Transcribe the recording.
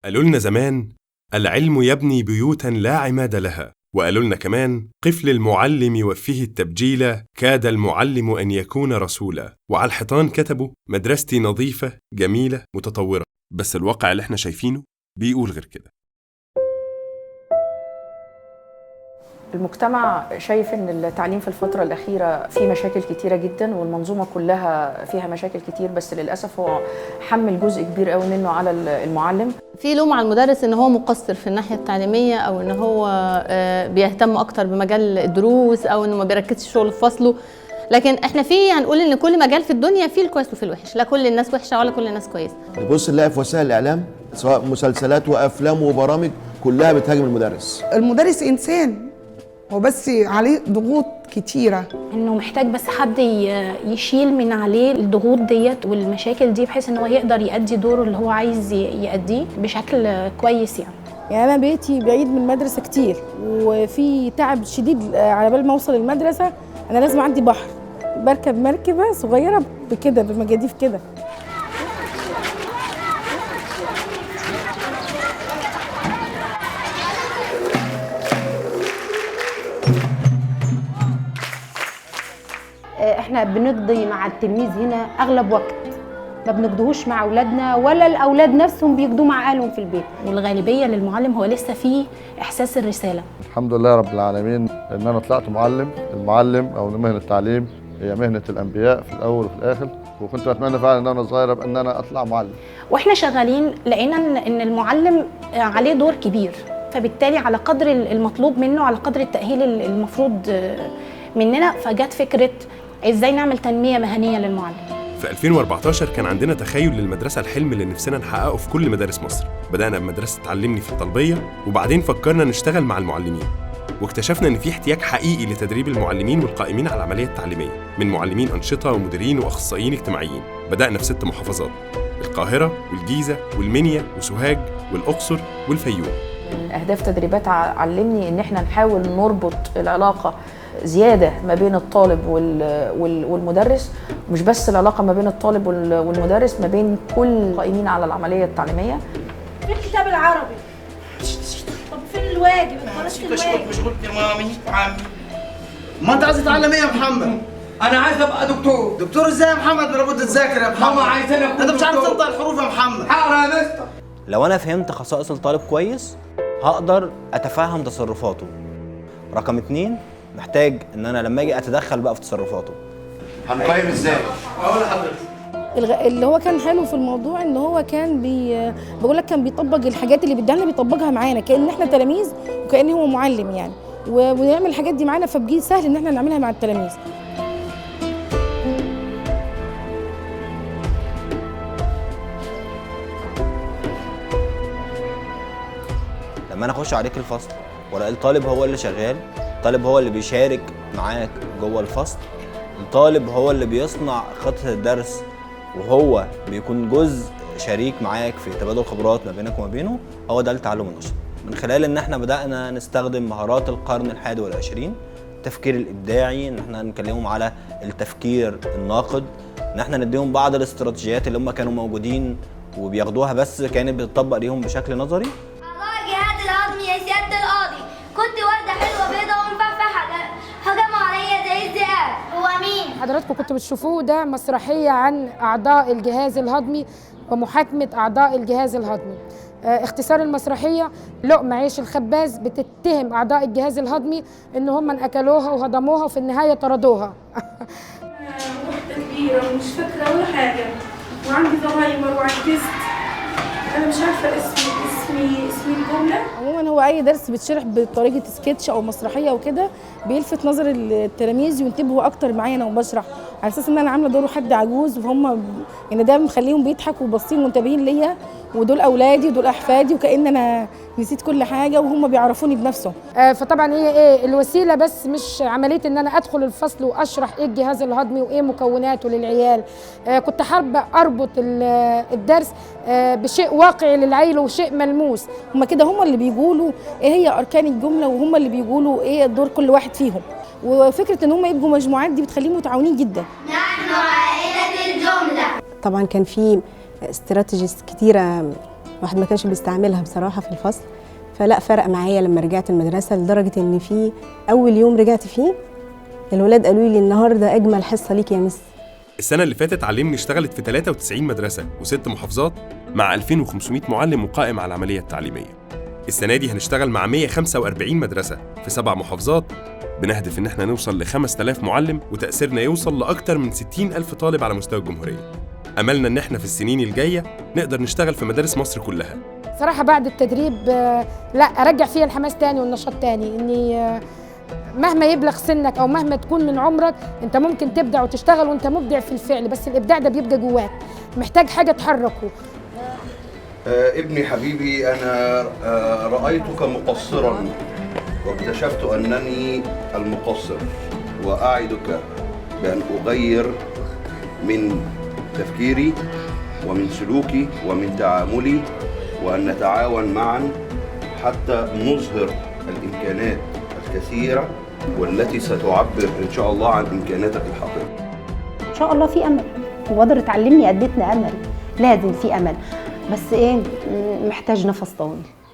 قالوا لنا زمان: العلم يبني بيوتا لا عماد لها. وقالوا لنا كمان: قف للمعلم يوفيه التبجيل، كاد المعلم أن يكون رسولا. وعلى الحيطان كتبوا: مدرستي نظيفة جميلة متطورة. بس الواقع اللي احنا شايفينه بيقول غير كده. المجتمع شايف ان التعليم في الفترة الأخيرة فيه مشاكل كتيرة جدا، والمنظومة كلها فيها مشاكل كتير، بس للأسف هو حمل جزء كبير قوي منه على المعلم. في لوم على المدرس ان هو مقصر في الناحية التعليمية، او ان هو بيهتم اكتر بمجال الدروس، او انه ما بيركزش شغل في فصله. لكن احنا هنقول ان كل مجال في الدنيا فيه الكويس وفيه الوحش، لا كل الناس وحشة ولا كل الناس كويسة. نبص نلاقي في وسائل الإعلام سواء مسلسلات وأفلام وبرامج كلها بتهاجم المدرس. المدرس إنسان، هو بس عليه ضغوط كتيرة، انه محتاج بس حد يشيل من عليه الضغوط ديت والمشاكل دي، بحيث ان هو يقدر يأدي دوره اللي هو عايز يأديه بشكل كويس. يعني انا بيتي بعيد من المدرسه كتير، وفي تعب شديد على بال ما اوصل المدرسه. انا لازم عندي بحر، بركب مركبه صغيره بكده بمجاديف كده. احنا بنقضي مع التلميذ هنا اغلب وقت، ما بنقضيهوش مع اولادنا ولا الاولاد نفسهم بيقضوا مع اهلهم في البيت. والغالبيه للمعلم هو لسه فيه احساس الرساله. الحمد لله رب العالمين ان انا طلعت معلم. المعلم او مهنه التعليم هي مهنه الانبياء في الاول وفي الاخر، وكنت اتمنى فعلا ان انا صغير ان انا اطلع معلم. واحنا شغالين لقينا ان المعلم عليه دور كبير، فبالتالي على قدر المطلوب منه، على قدر التاهيل المفروض مننا، فجت فكره ازاي نعمل تنميه مهنيه للمعلم. في 2014 كان عندنا تخيل للمدرسة، الحلم اللي نفسنا نحققه في كل مدارس مصر. بدأنا بمدرسة تعلمني في الطلبية، وبعدين فكرنا نشتغل مع المعلمين، واكتشفنا إن في احتياج حقيقي لتدريب المعلمين والقائمين على العملية التعليمية، من معلمين أنشطة ومديرين وأخصائيين اجتماعيين. بدأنا في 6 محافظات: القاهرة والجيزة والمنيا وسوهاج والأقصر والفيوم. أهداف تدريبات علمني إن احنا نحاول نربط العلاقة زيادة ما بين الطالب والمدرس، مش بس العلاقة ما بين الطالب والمدرس، ما بين كل القائمين على العملية التعليمية. في الكتاب العربي، طب فين الواجب؟ مش قلت يا مامي عمي؟ ما انت عايز تتعلم ايه يا محمد؟ انا عايز ابقى دكتور. دكتور ازاي يا محمد؟ لابد تذاكر يا محمد. ماما عايزاني اكون انت مش عارف تنطق الحروف يا محمد. حاضر يا مستر. لو انا فهمت خصائص الطالب كويس هقدر اتفهم تصرفاته. رقم 2، محتاج ان انا لما اجي اتدخل بقى في تصرفاته. هنقيم ازاي؟ اقول لحضرتك اللي هو كان حلو في الموضوع ان هو كان بقول لك كان بيطبق الحاجات اللي بيديها لنا، بيطبقها معانا كأن احنا تلاميذ، وكأن هو معلم يعني، ونعمل الحاجات دي معانا، فبقي سهل ان احنا نعملها مع التلاميذ. لما انا اخش عليك الفصل والاقي الطالب هو اللي شغال، الطالب هو اللي بيشارك معاك جوه الفصل، الطالب هو اللي بيصنع خطة الدرس، وهو بيكون جزء شريك معاك في تبادل خبرات ما بينك وما بينه، هو ده التعلم النشط. من خلال ان احنا بدأنا نستخدم مهارات القرن ال21، التفكير الابداعي، ان احنا نكلمهم على التفكير الناقد، ان احنا نديهم بعض الاستراتيجيات اللي هم كانوا موجودين وبياخدوها بس كانت بتطبق ليهم بشكل نظري. أعضاء الجهاز الهضمي يا سيادة القاضي، كنت وردة حلوة بيضة ومفحفحة، هجموا عليا زي الذئاب. هو مين؟ حضراتكم كنتوا بتشوفوه ده مسرحية عن أعضاء الجهاز الهضمي ومحاكمة أعضاء الجهاز الهضمي. اختصار المسرحية: لقمة عيش الخباز بتتهم أعضاء الجهاز الهضمي إن هم أكلوها وهضموها وفي النهاية طردوها. وحدة كبيرة ومش فاكرة ولا حاجة، وعندي زهايمر وعجزت، أنا مش عارفة اسمي الجملة. عموما هو أي درس بتشرح بطريقة سكتش أو مسرحية وكده بيلفت نظر التلاميذ وينتبهوا أكتر معايا أنا وبشرح، على أساس إن أنا عاملة دور حد عجوز، وهم يعني ده مخليهم بيضحكوا وباصين منتبهين ليا، ودول أولادي ودول أحفادي، وكأن أنا نسيت كل حاجة وهم بيعرفوني بنفسهم. فطبعا هي الوسيلة بس، مش عملية إن أنا أدخل الفصل وأشرح إيه الجهاز الهضمي وإيه مكوناته للعيال. كنت حابة أربط الدرس بشيء واقعي للعيل وشيء ملموس. هم كده هم اللي بيقولوا إيه هي أركان الجملة، وهم اللي بيقولوا إيه دور كل واحد فيهم، وفكرة إن هم يبقوا مجموعات دي بتخليهم متعاونين جدا. نحن عائلة الجملة. طبعا كان في استراتيجيز كتيرة الواحد ما كانش بيستعملها بصراحة في الفصل. فلا فرق معايا لما رجعت المدرسة، لدرجة ان في اول يوم رجعت فيه الولاد قالوا لي النهارده اجمل حصة ليك يا مس. السنة اللي فاتت علمني اشتغلت في 93 مدرسة و6 محافظات مع 2500 معلم وقائم على العملية التعليمية. السنة دي هنشتغل مع 145 مدرسة في 7 محافظات، بنهدف إن احنا نوصل ل 5000 معلم وتأثيرنا يوصل لأكتر من 60,000 طالب على مستوى الجمهورية. أملنا إن احنا في السنين الجاية نقدر نشتغل في مدارس مصر كلها. صراحة بعد التدريب لا أرجع فيها الحماس تاني والنشاط تاني، إني مهما يبلغ سنك أو مهما تكون من عمرك أنت ممكن تبدع وتشتغل وأنت مبدع في الفعل، بس الإبداع ده بيبقى جواك، محتاج حاجة تحركه. ابني حبيبي، أنا رأيتك مقصرا واكتشفت أنني المقصر، وأعدك بأن أغير من تفكيري ومن سلوكي ومن تعاملي، وأن نتعاون معا حتى نظهر الإمكانات الكثيرة والتي ستعبر إن شاء الله عن إمكاناتك الحقيقية. ان شاء الله في امل، مبادرة علمني ادتنا امل، لازم في امل، بس ايه محتاج نفس طويل.